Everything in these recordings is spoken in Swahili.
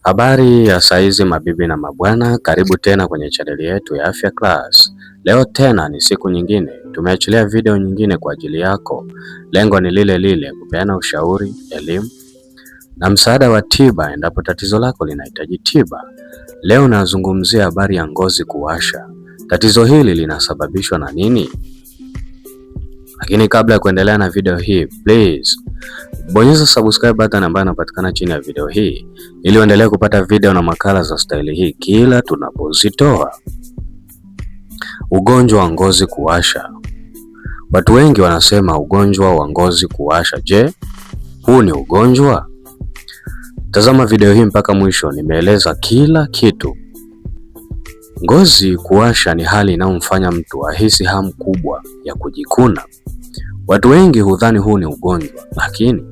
Habari ya saizi mabibi na mabwana, karibu tena kwenye chaneli yetu ya Afya Class. Leo tena ni siku nyingine, tumeachilia video nyingine kwa ajili yako. Lengo ni lile lile, kupeana ushauri, elimu na msaada wa tiba endapo tatizo lako linahitaji tiba. Leo nazungumzia habari ya ngozi kuwasha. Tatizo hili linasababishwa na nini? Lakini kabla ya kuendelea na video hii, please bonyeza subscribe button ambayo inapatikana chini ya video hii ili uendelee kupata video na makala za staili hii kila tunapozitoa. Ugonjwa wa ngozi kuwasha. Watu wengi wanasema ugonjwa wa ngozi kuwasha. Je, huu ni ugonjwa? Tazama video hii mpaka mwisho, nimeeleza kila kitu. Ngozi kuwasha ni hali inayomfanya mtu ahisi hamu kubwa ya kujikuna. Watu wengi hudhani huu ni ugonjwa, lakini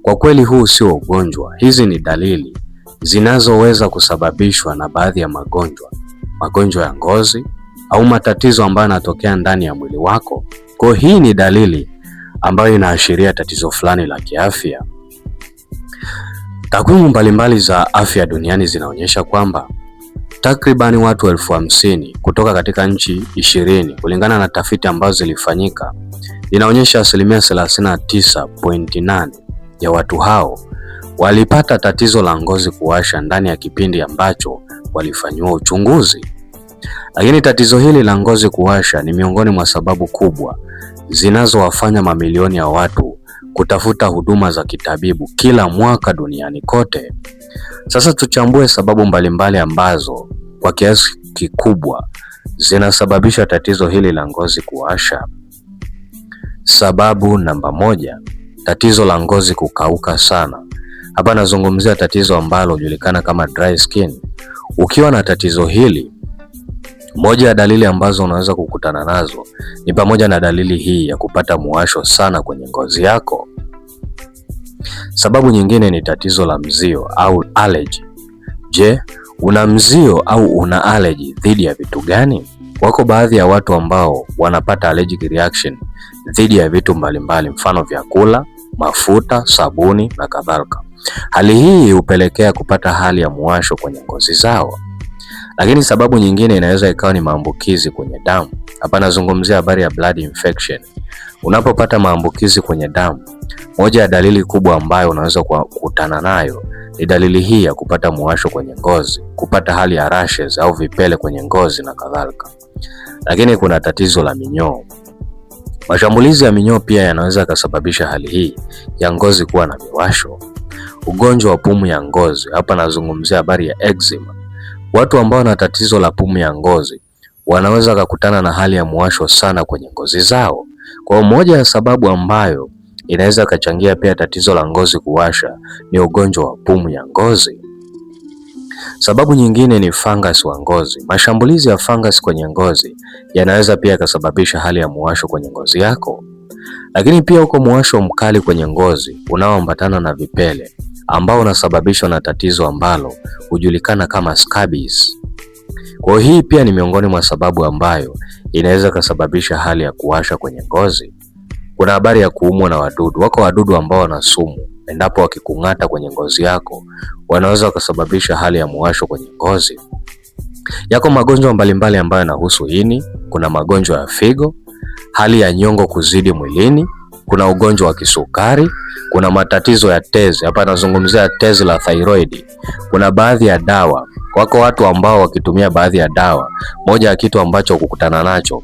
kwa kweli huu sio ugonjwa. Hizi ni dalili zinazoweza kusababishwa na baadhi ya magonjwa ya ngozi au matatizo ambayo yanatokea ndani ya mwili wako. Kwa hii ni dalili ambayo inaashiria tatizo fulani la kiafya. Takwimu mbalimbali za afya duniani zinaonyesha kwamba takribani watu 50,000 kutoka katika nchi 20 kulingana na tafiti ambazo zilifanyika, inaonyesha 39.8% ya watu hao walipata tatizo la ngozi kuwasha ndani ya kipindi ambacho walifanyiwa uchunguzi. Lakini tatizo hili la ngozi kuwasha ni miongoni mwa sababu kubwa zinazowafanya mamilioni ya watu kutafuta huduma za kitabibu kila mwaka duniani kote. Sasa tuchambue sababu mbalimbali ambazo kwa kiasi kikubwa zinasababisha tatizo hili la ngozi kuwasha. Sababu namba 1, tatizo la ngozi kukauka sana. Hapa nazungumzia tatizo ambalo hujulikana kama dry skin. Ukiwa na tatizo hili, moja ya dalili ambazo unaweza kukutana nazo ni pamoja na dalili hii ya kupata muwasho sana kwenye ngozi yako. Sababu nyingine ni tatizo la mzio au allergy. Je, una mzio au una allergy dhidi ya vitu gani? Wako baadhi ya watu ambao wanapata allergic reaction dhidi ya vitu mbalimbali, mfano vyakula, mafuta, sabuni na kadhalika. Hali hii hupelekea kupata hali ya muwasho kwenye ngozi zao. Lakini sababu nyingine inaweza ikawa ni maambukizi kwenye damu. Hapa nazungumzia habari ya blood infection. Unapopata maambukizi kwenye damu, moja ya dalili kubwa ambayo unaweza kukutana nayo ni dalili hii ya kupata muwasho kwenye ngozi, kupata hali ya rashes au vipele kwenye ngozi na kadhalika. Lakini kuna tatizo la minyoo. Mashambulizi ya minyoo pia yanaweza kusababisha hali hii ya ngozi kuwa na miwasho. Ugonjwa wa pumu ya ngozi. Hapa nazungumzia habari ya eczema. Watu ambao wana tatizo la pumu ya ngozi wanaweza kukutana na hali ya muwasho sana kwenye ngozi zao. Kwa moja ya sababu ambayo inaweza kachangia pia tatizo la ngozi kuwasha ni ugonjwa wa pumu ya ngozi. Sababu nyingine ni fungus wa ngozi. Mashambulizi ya fungus kwenye ngozi yanaweza pia kusababisha hali ya muwasho kwenye ngozi yako. Lakini pia uko muwasho mkali kwenye ngozi unaoambatana na vipele ambao unasababishwa na tatizo ambalo hujulikana kama scabies. Kwa hii pia ni miongoni mwa sababu ambayo inaweza kusababisha hali ya kuwasha kwenye ngozi. Kuna habari ya kuumwa na wadudu. Wako wadudu ambao wana sumu, endapo wakikung'ata kwenye ngozi yako wanaweza kusababisha hali ya muwasho kwenye ngozi. Yako magonjwa mbalimbali ambayo yanahusu ini. Kuna magonjwa ya figo, hali ya nyongo kuzidi mwilini, kuna ugonjwa wa kisukari, kuna matatizo ya tezi. Hapa nazungumzia tezi la thyroid. Kuna baadhi ya dawa. Wako watu ambao wakitumia baadhi ya dawa, moja ya kitu ambacho kukutana nacho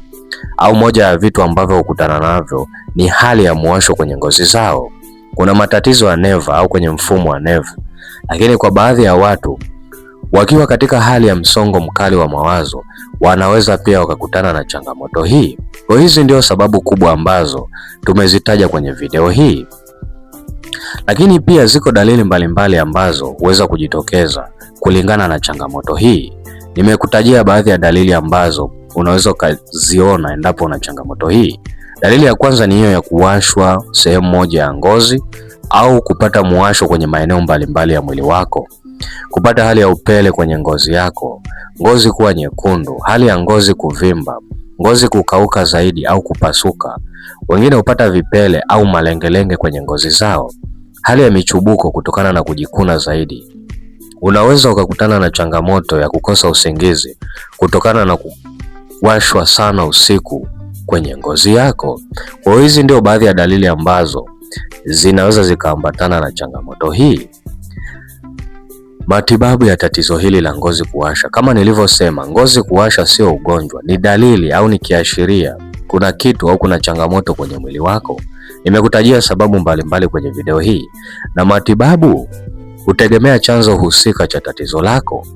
au moja ya vitu ambavyo hukutana navyo ni hali ya muwasho kwenye ngozi zao. Kuna matatizo ya neva au kwenye mfumo wa neva. Lakini kwa baadhi ya watu wakiwa katika hali ya msongo mkali wa mawazo wanaweza pia wakakutana na changamoto hii. Kwa hizi ndio sababu kubwa ambazo tumezitaja kwenye video hii. Lakini pia ziko dalili mbalimbali ambazo huweza kujitokeza kulingana na changamoto hii. Nimekutajia baadhi ya dalili ambazo unaweza kuziona endapo una changamoto hii. Dalili ya kwanza ni hiyo ya kuwashwa sehemu moja ya ngozi au kupata muwasho kwenye maeneo mbalimbali ya mwili wako. Kupata hali ya upele kwenye ngozi yako, ngozi kuwa nyekundu, hali ya ngozi kuvimba, ngozi kukauka zaidi au kupasuka. Wengine hupata vipele au malengelenge kwenye ngozi zao. Hali ya michubuko kutokana na kujikuna zaidi. Unaweza ukakutana na changamoto ya kukosa usingizi kutokana na kuwashwa sana usiku kwenye ngozi yako. Kwa hiyo hizi ndio baadhi ya dalili ambazo zinaweza zikaambatana na changamoto hii. Matibabu ya tatizo hili la ngozi kuwasha. Kama nilivyosema, ngozi kuwasha sio ugonjwa, ni dalili au ni kiashiria kuna kitu au kuna changamoto kwenye mwili wako. Nimekutajia sababu mbalimbali kwenye video hii, na matibabu hutegemea chanzo husika cha tatizo lako.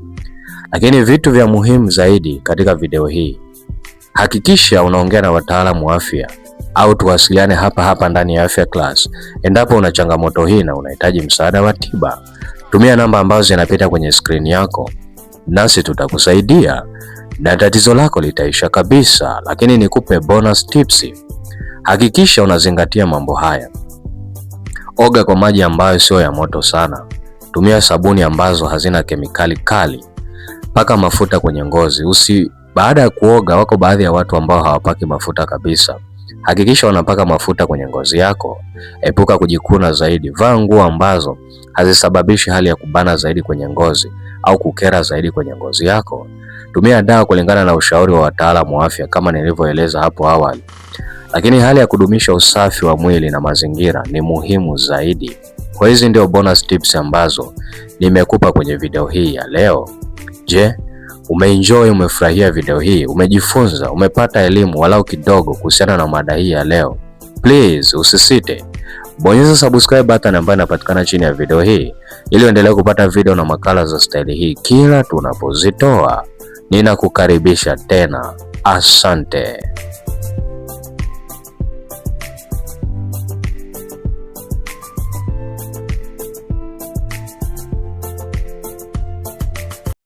Lakini vitu vya muhimu zaidi katika video hii, hakikisha unaongea na wataalamu wa afya au tuwasiliane hapa ndani ya Afya Class endapo una changamoto hii na unahitaji msaada wa tiba. Tumia namba ambazo zinapita kwenye screen yako, nasi tutakusaidia na tatizo lako litaisha kabisa. Lakini nikupe bonus tips. Hakikisha unazingatia mambo haya. Oga kwa maji ambayo sio ya moto sana. Tumia sabuni ambazo hazina kemikali kali. Paka mafuta kwenye ngozi. Baada ya kuoga, wako baadhi ya watu ambao hawapaki mafuta kabisa. Hakikisha unapaka mafuta kwenye ngozi yako. Epuka kujikuna zaidi. Vaa nguo ambazo hazisababishi hali ya kubana zaidi kwenye ngozi au kukera zaidi kwenye ngozi yako. Tumia dawa kulingana na ushauri wa wataalamu wa afya kama nilivyoeleza hapo awali. Lakini hali ya kudumisha usafi wa mwili na mazingira ni muhimu zaidi. Kwa hizi ndio bonus tips ambazo nimekupa kwenye video hii ya leo. Je, umeenjoy, umefurahia video hii, umejifunza, umepata elimu walau kidogo kuhusiana na mada hii ya leo? Please usisite bonyeza subscribe button ambayo inapatikana chini ya video hii ili uendelee kupata video na makala za staili hii kila tunapozitoa. Ninakukaribisha tena. Asante.